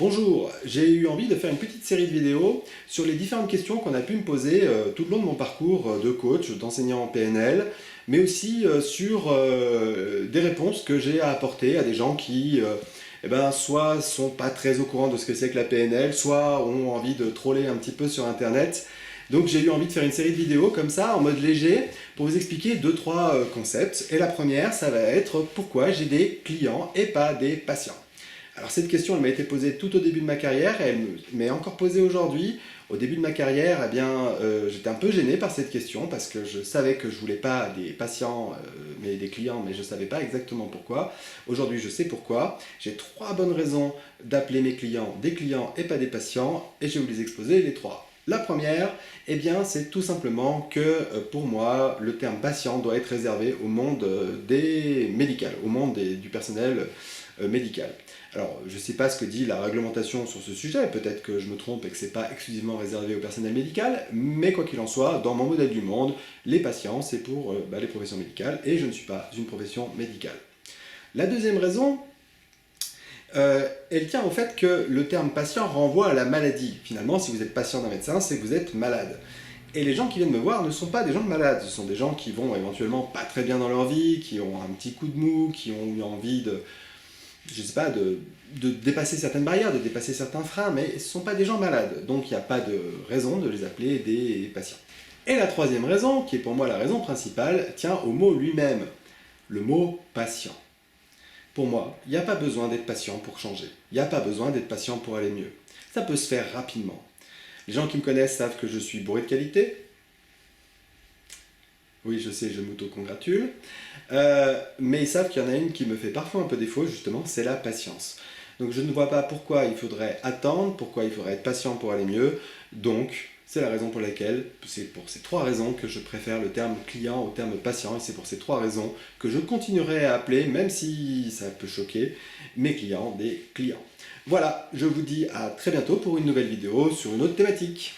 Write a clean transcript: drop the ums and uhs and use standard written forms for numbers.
Bonjour, j'ai eu envie de faire une petite série de vidéos sur les différentes questions qu'on a pu me poser tout le long de mon parcours de coach, d'enseignant en PNL, mais aussi sur des réponses que j'ai à apporter à des gens qui soit sont pas très au courant de ce que c'est que la PNL, soit ont envie de troller un petit peu sur internet. Donc j'ai eu envie de faire une série de vidéos comme ça, en mode léger, pour vous expliquer deux, trois concepts. Et la première, ça va être pourquoi j'ai des clients et pas des patients. Alors cette question, elle m'a été posée tout au début de ma carrière, et elle m'est encore posée aujourd'hui. Au début de ma carrière, j'étais un peu gêné par cette question, parce que je savais que je voulais pas des patients, mais des clients, mais je savais pas exactement pourquoi. Aujourd'hui, je sais pourquoi. J'ai trois bonnes raisons d'appeler mes clients des clients et pas des patients, et je vais vous les exposer les trois. La première, c'est tout simplement que pour moi, le terme patient doit être réservé au monde des médicales, au monde du personnel médical. Alors, je ne sais pas ce que dit la réglementation sur ce sujet, peut-être que je me trompe et que ce n'est pas exclusivement réservé au personnel médical, mais quoi qu'il en soit, dans mon modèle du monde, les patients, c'est pour les professions médicales, et je ne suis pas une profession médicale. La deuxième raison, elle tient au fait que le terme patient renvoie à la maladie. Finalement, si vous êtes patient d'un médecin, c'est que vous êtes malade. Et les gens qui viennent me voir ne sont pas des gens malades, ce sont des gens qui vont éventuellement pas très bien dans leur vie, qui ont un petit coup de mou, qui ont eu envie de dépasser certaines barrières, de dépasser certains freins, mais ce ne sont pas des gens malades. Donc il n'y a pas de raison de les appeler des patients. Et la troisième raison, qui est pour moi la raison principale, tient au mot lui-même, le mot patient. Pour moi, il n'y a pas besoin d'être patient pour changer. Il n'y a pas besoin d'être patient pour aller mieux. Ça peut se faire rapidement. Les gens qui me connaissent savent que je suis bourré de qualité. Oui, je sais, je m'auto-congratule. Mais ils savent qu'il y en a une qui me fait parfois un peu défaut, justement, c'est la patience. Donc je ne vois pas pourquoi il faudrait attendre, pourquoi il faudrait être patient pour aller mieux. Donc, c'est la raison pour laquelle, c'est pour ces trois raisons que je préfère le terme client au terme patient. Et c'est pour ces trois raisons que je continuerai à appeler, même si ça peut choquer, mes clients des clients. Voilà, je vous dis à très bientôt pour une nouvelle vidéo sur une autre thématique.